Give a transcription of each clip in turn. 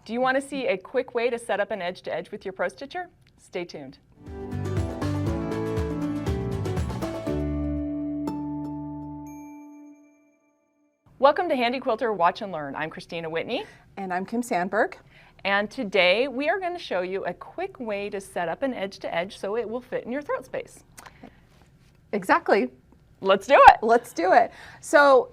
Do you want to see a quick way to set up an edge-to-edge with your Pro Stitcher? Stay tuned. Welcome to Handi Quilter Watch and Learn. I'm Kristina Whitney. And I'm Kim Sandberg. And today we are going to show you a quick way to set up an edge-to-edge so it will fit in your throat space. Exactly. Let's do it. Let's do it. So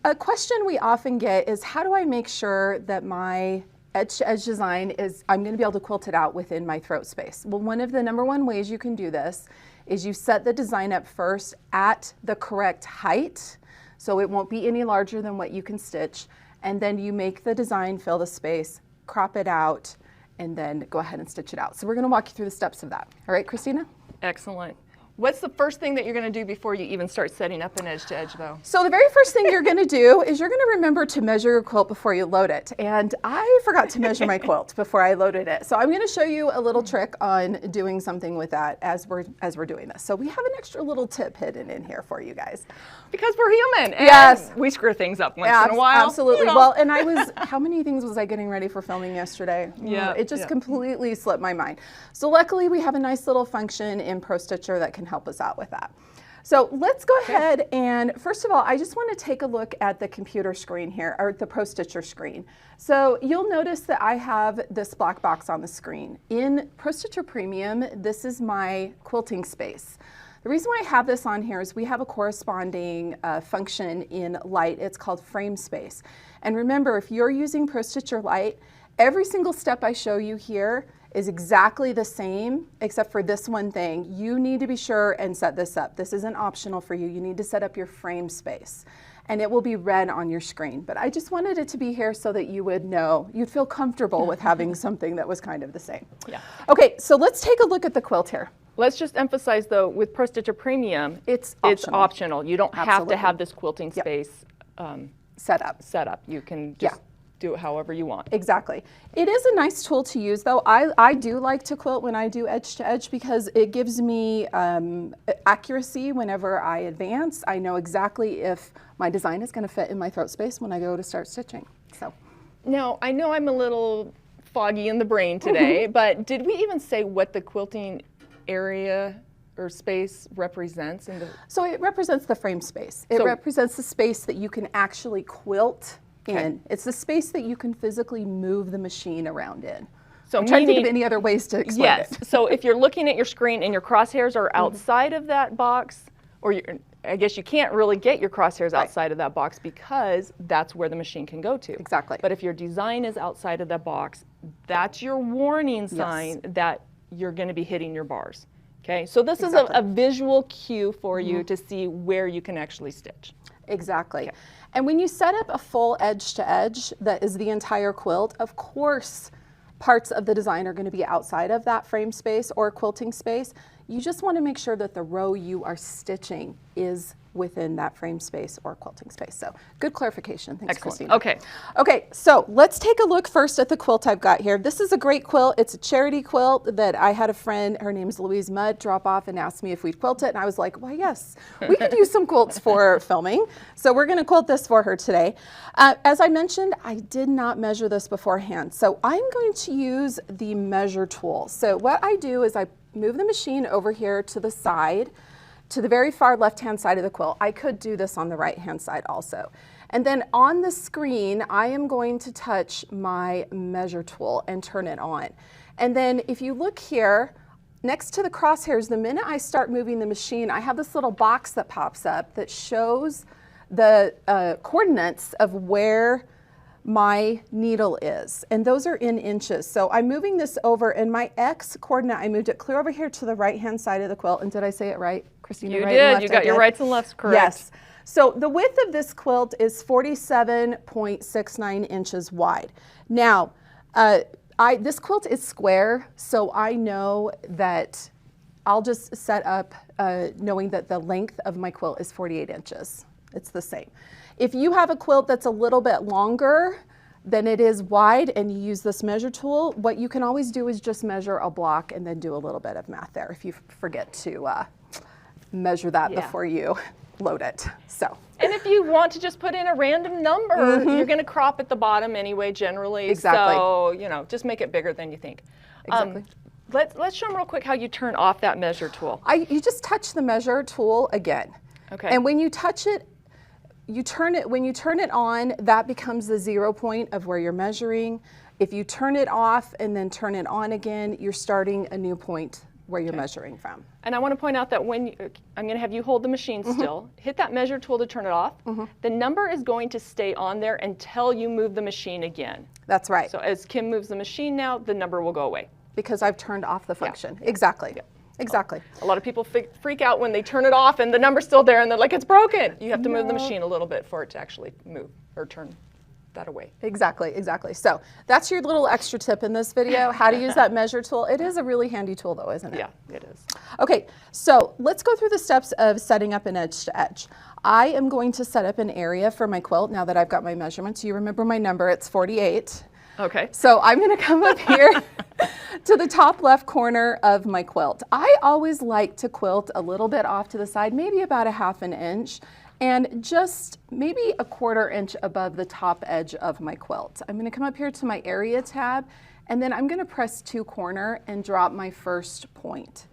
a question we often get is, how do I make sure that my edge-to-edge design is, I'm going to be able to quilt it out within my throat space? Well, one of the #1 ways you can do this is you set the design up first at the correct height, so it won't be any larger than what you can stitch, and then you make the design fill the space, crop it out, and then go ahead and stitch it out. So we're going to walk you through the steps of that. All right, Kristina? Excellent. What's the first thing that you're going to do before you even start setting up an edge-to-edge, though? So the very first thing you're going to do is you're going to remember to measure your quilt before you load it. And I forgot to measure my quilt before I loaded it. So I'm going to show you a little trick on doing something with that as we're doing this. So we have an extra little tip hidden in here for you guys. Because we're human. And yes. We screw things up once in a while. Absolutely. You know. Well, and I was, how many things was I getting ready for filming yesterday? Yeah. It just completely slipped my mind. So luckily we have a nice little function in Pro Stitcher that can help us out with that. So let's go ahead and first of all, I just want to take a look at the computer screen here, or the Pro Stitcher screen. So you'll notice that I have this black box on the screen. In Pro Stitcher Premium, this is my quilting space. The reason why I have this on here is we have a corresponding function in Lite. It's called frame space. And remember, if you're using Pro Stitcher Lite, every single step I show you here is exactly the same, except for this one thing. You need to be sure and set this up. This isn't optional for you. You need to set up your frame space, and it will be red on your screen. But I just wanted it to be here so that you would know, you'd feel comfortable with having something that was kind of the same. Yeah. Okay, so let's take a look at the quilt here. Let's just emphasize, though, with Pro Stitcher Premium, it's optional. You don't have to have this quilting space set up. You can just do it however you want. Exactly. It is a nice tool to use, though. I do like to quilt when I do edge to edge because it gives me accuracy whenever I advance. I know exactly if my design is going to fit in my throat space when I go to start stitching. So now, I know I'm a little foggy in the brain today, but did we even say what the quilting area or space represents? So it represents the frame space. It represents the space that you can actually quilt in. It's the space that you can physically move the machine around in. So I'm trying to think of any other ways to explain it. So if you're looking at your screen and your crosshairs are outside of that box, or I guess you can't really get your crosshairs outside of that box because that's where the machine can go to. Exactly. But if your design is outside of that box, that's your warning sign that you're going to be hitting your bars. Okay, so this is a visual cue for you to see where you can actually stitch. Exactly. Okay. And when you set up a full edge to edge that is the entire quilt, of course parts of the design are going to be outside of that frame space or quilting space. You just want to make sure that the row you are stitching is within that frame space or quilting space. So good clarification. Thanks, Excellent. Kristina. Okay, so let's take a look first at the quilt I've got here. This is a great quilt. It's a charity quilt that I had a friend, her name's Louise Mudd, drop off and ask me if we'd quilt it. And I was like, well, yes, we could use some quilts for filming. So we're going to quilt this for her today. As I mentioned, I did not measure this beforehand. So I'm going to use the measure tool. So what I do is I move the machine over here to the side, to the very far left-hand side of the quilt. I could do this on the right-hand side also. And then on the screen, I am going to touch my measure tool and turn it on. And then if you look here, next to the crosshairs, the minute I start moving the machine, I have this little box that pops up that shows the coordinates of where my needle is, and those are in inches. So I'm moving this over, and my X coordinate, I moved it clear over here to the right-hand side of the quilt. And did I say it right, Kristina? You right did. You got your rights and lefts correct. Yes. So the width of this quilt is 47.69 inches wide. Now, this quilt is square, so I know that I'll just set up knowing that the length of my quilt is 48 inches. It's the same. If you have a quilt that's a little bit longer than it is wide and you use this measure tool, what you can always do is just measure a block and then do a little bit of math there if you forget to measure that before you load it. So. And if you want to just put in a random number, you're going to crop at the bottom anyway, generally. Exactly. So, you know, just make it bigger than you think. Exactly. Let's show them real quick how you turn off that measure tool. You just touch the measure tool again. Okay. And when you touch it, when you turn it on, that becomes the 0 point of where you're measuring. If you turn it off and then turn it on again, you're starting a new point where you're measuring from. And I want to point out that I'm going to have you hold the machine still, hit that measure tool to turn it off. The number is going to stay on there until you move the machine again. That's right. So as Kim moves the machine now, the number will go away. Because I've turned off the function. Exactly. Exactly. A lot of people freak out when they turn it off and the number's still there and they're like, it's broken. You have to move the machine a little bit for it to actually move or turn that away. Exactly, exactly. So that's your little extra tip in this video, how to use that measure tool. It is a really handy tool though, isn't it? Yeah, it is. Okay, so let's go through the steps of setting up an edge to edge. I am going to set up an area for my quilt now that I've got my measurements. You remember my number, it's 48. Okay. So I'm going to come up here to the top left corner of my quilt. I always like to quilt a little bit off to the side, maybe about a ½ an inch, and just maybe a ¼ inch above the top edge of my quilt. I'm going to come up here to my area tab, and then I'm going to press 2 corner and drop my first point.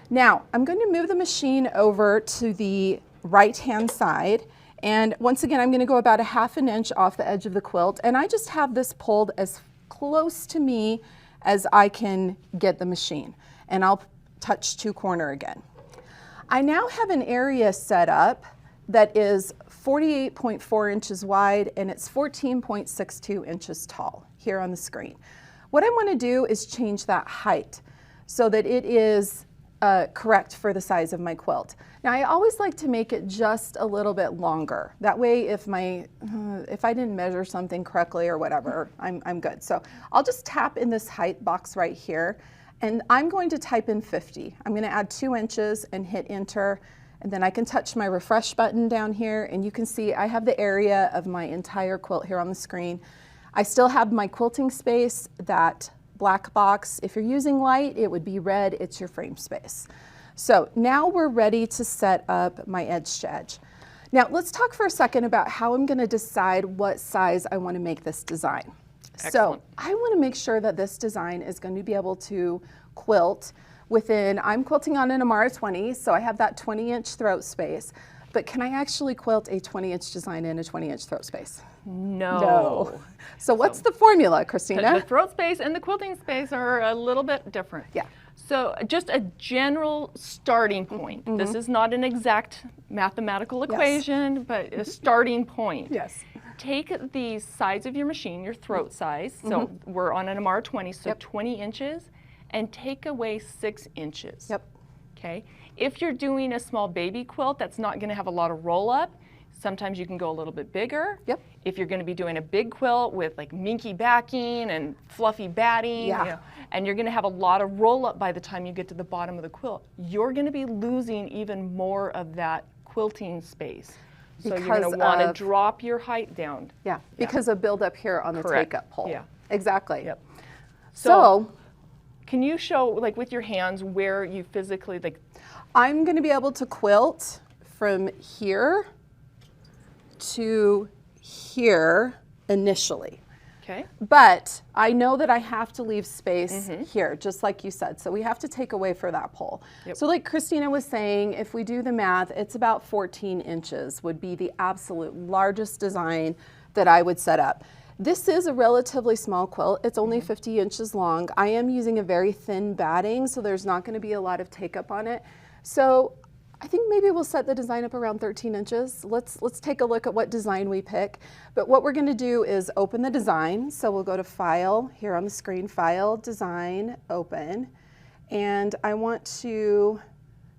Now, I'm going to move the machine over to the right-hand side. And once again, I'm going to go about a ½ an inch off the edge of the quilt, and I just have this pulled as close to me as I can get the machine. And I'll touch 2 corner again. I now have an area set up that is 48.4 inches wide and it's 14.62 inches tall here on the screen. What I want to do is change that height so that it is correct for the size of my quilt. Now I always like to make it just a little bit longer. That way if I didn't measure something correctly or whatever, I'm good. So I'll just tap in this height box right here and I'm going to type in 50. I'm going to add 2 inches and hit enter, and then I can touch my refresh button down here and you can see I have the area of my entire quilt here on the screen. I still have my quilting space, that black box. If you're using light, it would be red. It's your frame space. So now we're ready to set up my edge to edge. Now let's talk for a second about how I'm going to decide what size I want to make this design. Excellent. So I want to make sure that this design is going to be able to quilt within, I'm quilting on an Amara 20, so I have that 20-inch throat space. But can I actually quilt a 20-inch design in a 20-inch throat space? No. So what's the formula, Kristina? The throat space and the quilting space are a little bit different. Yeah. So just a general starting point. This is not an exact mathematical equation, but a starting point. Yes. Take the size of your machine, your throat size. So we're on an Amara 20, so 20 inches, and take away 6 inches. Yep. Okay. If you're doing a small baby quilt that's not going to have a lot of roll up, sometimes you can go a little bit bigger. Yep. If you're going to be doing a big quilt with like minky backing and fluffy batting, Yeah. you know, and you're going to have a lot of roll up by the time you get to the bottom of the quilt, you're going to be losing even more of that quilting space. So you're going to want to drop your height down. Yeah, because of build up here on the take-up pole. Yeah. Exactly. Yep. So can you show, like with your hands, where you physically, like, I'm going to be able to quilt from here to here initially. okay? But I know that I have to leave space here, just like you said. So we have to take away for that pole. Yep. So like Kristina was saying, if we do the math, it's about 14 inches would be the absolute largest design that I would set up. This is a relatively small quilt. It's only 50 inches long. I am using a very thin batting, so there's not going to be a lot of take up on it. So I think maybe we'll set the design up around 13 inches. Let's take a look at what design we pick. But what we're going to do is open the design. So we'll go to File, here on the screen, File, Design, Open. And I want to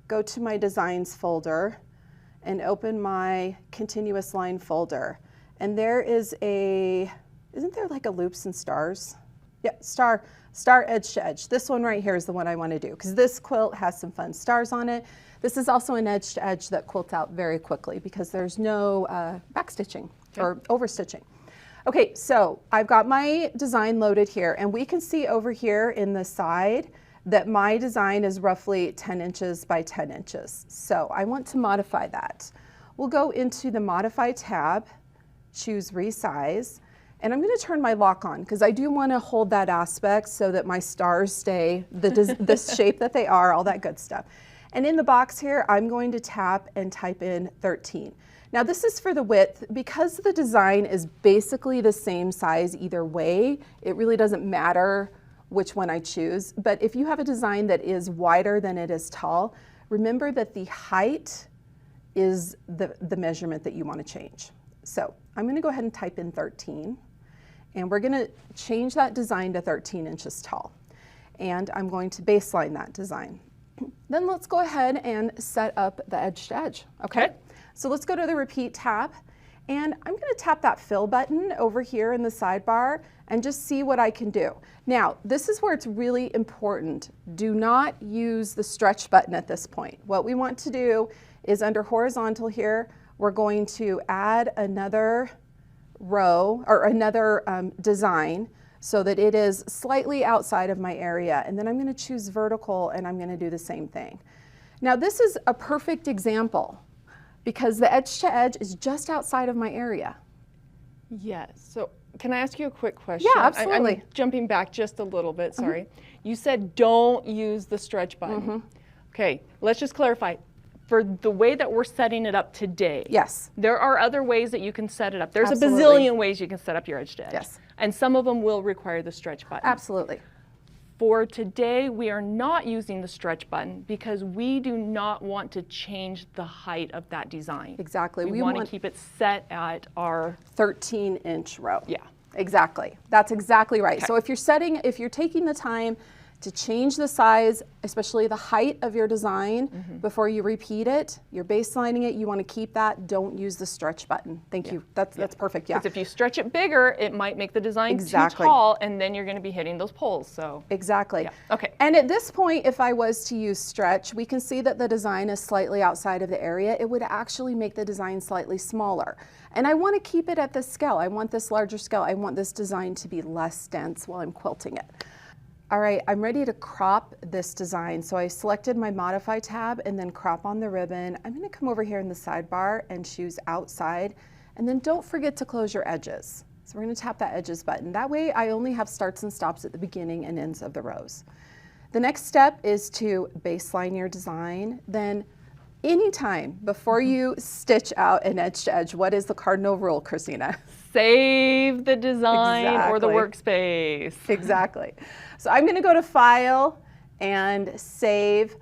go to my Designs folder and open my Continuous Line folder. And there is a, isn't there like a Loops and Stars? Yeah, Star Edge to Edge. This one right here is the one I want to do because this quilt has some fun stars on it. This is also an edge to edge that quilts out very quickly because there's no backstitching or overstitching. Okay, so I've got my design loaded here, and we can see over here in the side that my design is roughly 10 inches by 10 inches. So I want to modify that. we'll go into the Modify tab, choose Resize, and I'm going to turn my lock on because I do want to hold that aspect so that my stars stay the shape that they are, all that good stuff. And in the box here, I'm going to tap and type in 13. Now this is for the width. Because the design is basically the same size either way, it really doesn't matter which one I choose. But if you have a design that is wider than it is tall, remember that the height is the measurement that you want to change. So I'm going to go ahead and type in 13. And we're going to change that design to 13 inches tall. And I'm going to baseline that design. Then let's go ahead and set up the edge to edge, okay? So let's go to the Repeat tab, and I'm going to tap that Fill button over here in the sidebar and just see what I can do. Now, this is where it's really important. Do not use the Stretch button at this point. What we want to do is under Horizontal here, we're going to add another row or another design so that it is slightly outside of my area. And then I'm going to choose Vertical and I'm going to do the same thing. Now this is a perfect example because the edge to edge is just outside of my area. Yes. So can I ask you a quick question? Yeah, absolutely. I'm jumping back just a little bit, sorry. You said don't use the Stretch button. Okay, let's just clarify. For the way that we're setting it up today, yes, there are other ways that you can set it up. There's absolutely a bazillion ways you can set up your edge to edge. Yes. And some of them will require the Stretch button. Absolutely. For today, we are not using the Stretch button because we do not want to change the height of that design. Exactly. We want to keep it set at our 13-inch row. Yeah. Exactly. That's exactly right. Okay. So if you're taking the time to change the size, especially the height of your design before you repeat it, you're baselining it, you want to keep that, don't use the Stretch button. Thank you. That's perfect. Yeah. Because if you stretch it bigger, it might make the design too tall, and then you're going to be hitting those poles. So exactly. Yeah. Okay. And at this point, if I was to use Stretch, we can see that the design is slightly outside of the area. It would actually make the design slightly smaller. And I want to keep it at this scale. I want this larger scale. I want this design to be less dense while I'm quilting it. All right, I'm ready to crop this design. So I selected my Modify tab and then Crop on the ribbon. I'm going to come over here in the sidebar and choose Outside. And then don't forget to close your edges. So we're going to tap that Edges button. That way I only have starts and stops at the beginning and ends of the rows. The next step is to baseline your design. Then anytime before you stitch out an edge to edge, what is the cardinal rule, Kristina? Save the design or the workspace. Exactly. So I'm going to go to File and Save.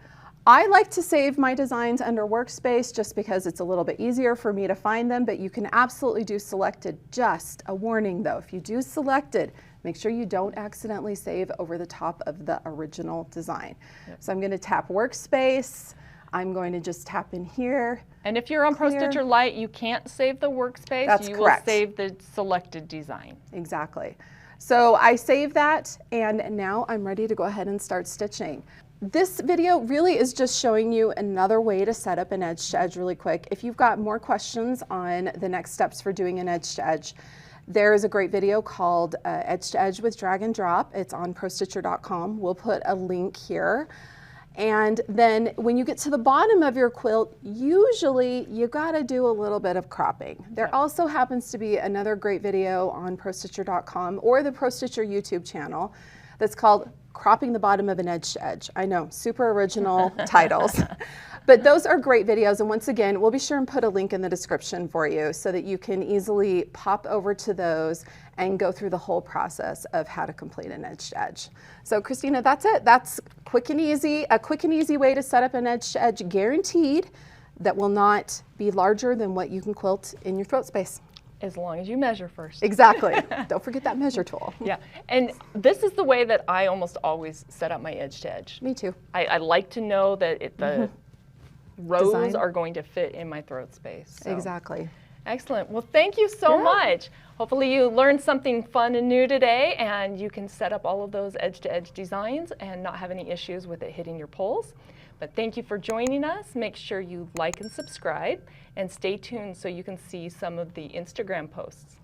I like to save my designs under Workspace just because it's a little bit easier for me to find them, but you can absolutely do Selected. Just a warning though, if you do Selected, make sure you don't accidentally save over the top of the original design. So I'm going to tap Workspace. I'm going to just tap in here. And if you're on Pro Stitcher Lite, you can't save the workspace. That's you correct. will save the selected design. Exactly. So I save that, and now I'm ready to go ahead and start stitching. This video really is just showing you another way to set up an edge to edge really quick. If you've got more questions on the next steps for doing an edge to edge, there is a great video called Edge to Edge with Drag and Drop. It's on prostitcher.com. We'll put a link here. And then when you get to the bottom of your quilt, usually you gotta do a little bit of cropping. There also happens to be another great video on prostitcher.com or the Pro Stitcher YouTube channel that's called Cropping the Bottom of an Edge to Edge. I know, super original titles. But those are great videos, and once again, we'll be sure and put a link in the description for you so that you can easily pop over to those and go through the whole process of how to complete an edge to edge. So Kristina, that's it. That's quick and easy, a quick and easy way to set up an edge to edge, guaranteed, that will not be larger than what you can quilt in your throat space. As long as you measure first. Exactly. Don't forget that measure tool. Yeah, and this is the way that I almost always set up my edge to edge. Me too. I like to know that the rows Design. are going to fit in my throat space. So. Exactly. Excellent. Well, thank you so much. Hopefully you learned something fun and new today, and you can set up all of those edge-to-edge designs and not have any issues with it hitting your poles. But thank you for joining us. Make sure you like and subscribe, and stay tuned so you can see some of the Instagram posts.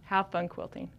Have fun quilting.